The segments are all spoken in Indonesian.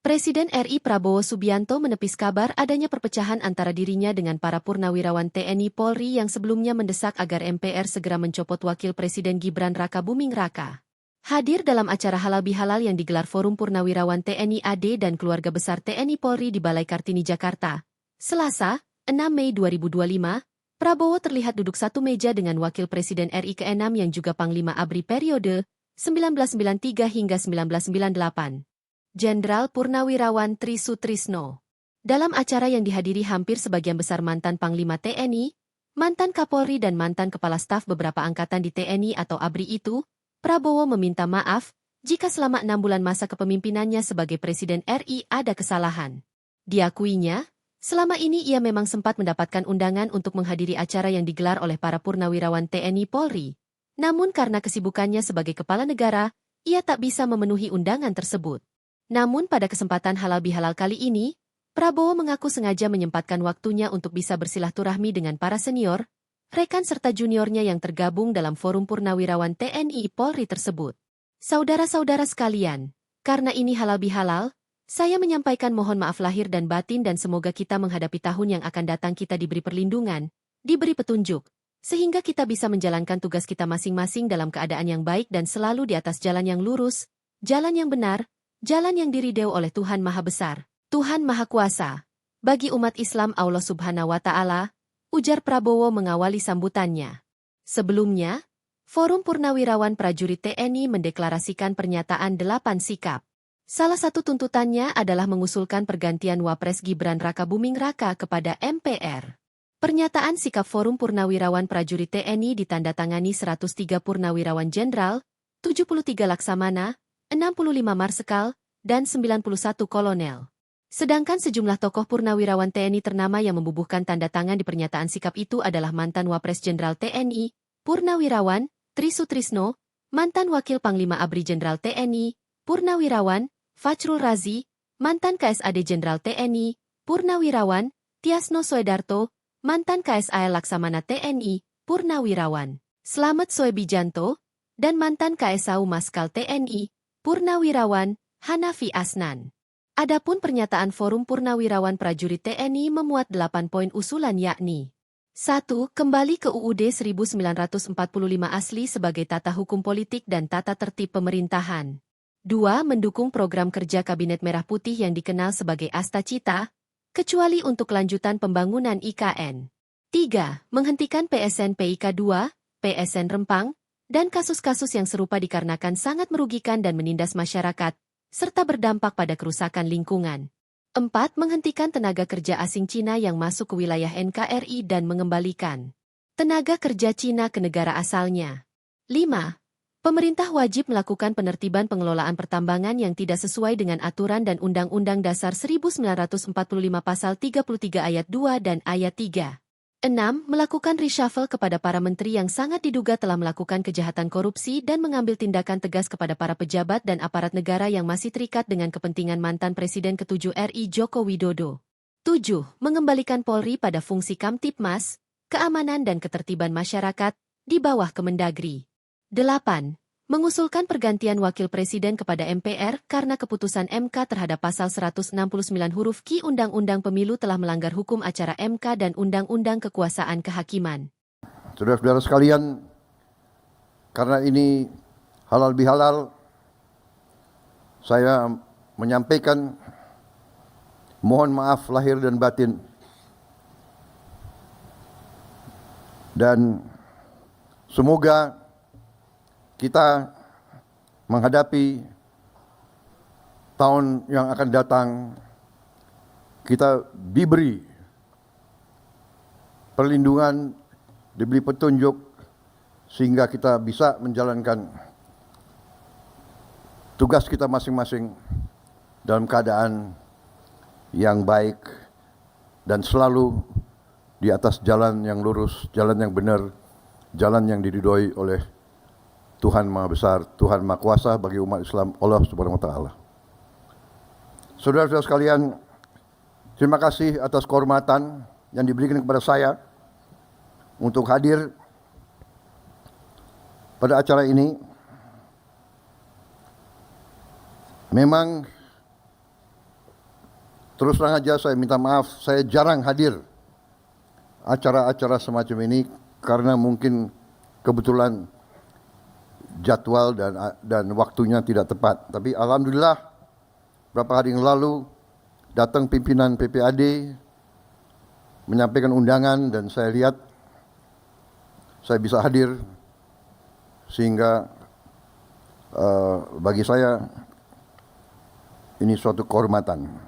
Presiden RI Prabowo Subianto menepis kabar adanya perpecahan antara dirinya dengan para purnawirawan TNI Polri yang sebelumnya mendesak agar MPR segera mencopot Wakil Presiden Gibran Rakabuming Raka. Hadir dalam acara halal bihalal yang digelar Forum Purnawirawan TNI AD dan Keluarga Besar TNI Polri di Balai Kartini, Jakarta, Selasa, 6 Mei 2025, Prabowo terlihat duduk satu meja dengan Wakil Presiden RI ke-6 yang juga Panglima ABRI periode 1993 hingga 1998. Jenderal Purnawirawan Tri Sutrisno. Dalam acara yang dihadiri hampir sebagian besar mantan Panglima TNI, mantan Kapolri dan mantan Kepala Staf beberapa angkatan di TNI atau ABRI itu, Prabowo meminta maaf jika selama 6 bulan masa kepemimpinannya sebagai Presiden RI ada kesalahan. Diakuinya, selama ini ia memang sempat mendapatkan undangan untuk menghadiri acara yang digelar oleh para purnawirawan TNI Polri. Namun karena kesibukannya sebagai kepala negara, ia tak bisa memenuhi undangan tersebut. Namun pada kesempatan halal bihalal kali ini, Prabowo mengaku sengaja menyempatkan waktunya untuk bisa bersilaturahmi dengan para senior, rekan serta juniornya yang tergabung dalam Forum Purnawirawan TNI Polri tersebut. Saudara-saudara sekalian, karena ini halal bihalal, saya menyampaikan mohon maaf lahir dan batin dan semoga kita menghadapi tahun yang akan datang kita diberi perlindungan, diberi petunjuk, sehingga kita bisa menjalankan tugas kita masing-masing dalam keadaan yang baik dan selalu di atas jalan yang lurus, jalan yang benar, jalan yang diridhoi oleh Tuhan Maha Besar, Tuhan Maha Kuasa. Bagi umat Islam Allah Subhanahu wa Ta'ala, ujar Prabowo mengawali sambutannya. Sebelumnya, Forum Purnawirawan Prajurit TNI mendeklarasikan pernyataan 8 sikap. Salah satu tuntutannya adalah mengusulkan pergantian Wapres Gibran Rakabuming Raka kepada MPR. Pernyataan sikap Forum Purnawirawan Prajurit TNI ditandatangani 103 Purnawirawan Jenderal, 73 Laksamana, 65 Marsekal, dan 91 Kolonel. Sedangkan sejumlah tokoh purnawirawan TNI ternama yang membubuhkan tanda tangan di pernyataan sikap itu adalah mantan Wapres Jenderal TNI, Purnawirawan Tri Sutrisno, mantan Wakil Panglima ABRI Jenderal TNI, Purnawirawan Fachrul Razi, mantan KSAD Jenderal TNI, Purnawirawan Tiasno Soedarto, mantan KSAL Laksamana TNI, Purnawirawan Slamet Soebijanto, dan mantan KSAU Maskal TNI, Purnawirawan Hanafi Asnan. Adapun pernyataan Forum Purnawirawan Prajurit TNI memuat 8 poin usulan yakni 1. Kembali ke UUD 1945 asli sebagai tata hukum politik dan tata tertib pemerintahan. 2. Mendukung program kerja Kabinet Merah Putih yang dikenal sebagai Asta Cita, kecuali untuk lanjutan pembangunan IKN. 3. Menghentikan PSN PIK 2, PSN Rempang, dan kasus-kasus yang serupa dikarenakan sangat merugikan dan menindas masyarakat, serta berdampak pada kerusakan lingkungan. 4. Menghentikan tenaga kerja asing Cina yang masuk ke wilayah NKRI dan mengembalikan tenaga kerja Cina ke negara asalnya. 5. Pemerintah wajib melakukan penertiban pengelolaan pertambangan yang tidak sesuai dengan aturan dan Undang-Undang Dasar 1945 Pasal 33 Ayat 2 dan Ayat 3. 6. Melakukan reshuffle kepada para menteri yang sangat diduga telah melakukan kejahatan korupsi dan mengambil tindakan tegas kepada para pejabat dan aparat negara yang masih terikat dengan kepentingan mantan Presiden ke-7 RI Joko Widodo. 7. Mengembalikan Polri pada fungsi Kamtipmas, keamanan dan ketertiban masyarakat, di bawah Kemendagri. 8. Mengusulkan pergantian Wakil Presiden kepada MPR karena keputusan MK terhadap Pasal 169 huruf Q Undang-Undang Pemilu telah melanggar hukum acara MK dan Undang-Undang Kekuasaan Kehakiman. Saudara-saudara sekalian, karena ini halal bihalal, saya menyampaikan mohon maaf lahir dan batin. Dan semoga kita menghadapi tahun yang akan datang, kita diberi perlindungan, diberi petunjuk, sehingga kita bisa menjalankan tugas kita masing-masing dalam keadaan yang baik dan selalu di atas jalan yang lurus, jalan yang benar, jalan yang diridhoi oleh Tuhan Maha Besar, Tuhan Maha Kuasa bagi umat Islam, Allah Subhanahu wa Ta'ala. Saudara-saudara sekalian, terima kasih atas kehormatan yang diberikan kepada saya untuk hadir pada acara ini. Memang terus terang aja saya minta maaf, saya jarang hadir acara-acara semacam ini karena mungkin kebetulan jadwal dan waktunya tidak tepat. Tapi alhamdulillah beberapa hari yang lalu datang pimpinan PPAD menyampaikan undangan dan saya lihat saya bisa hadir sehingga bagi saya ini suatu kehormatan.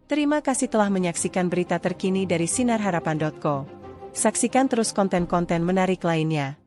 Terima kasih telah menyaksikan berita terkini dari sinarharapan.co. Saksikan terus konten-konten menarik lainnya.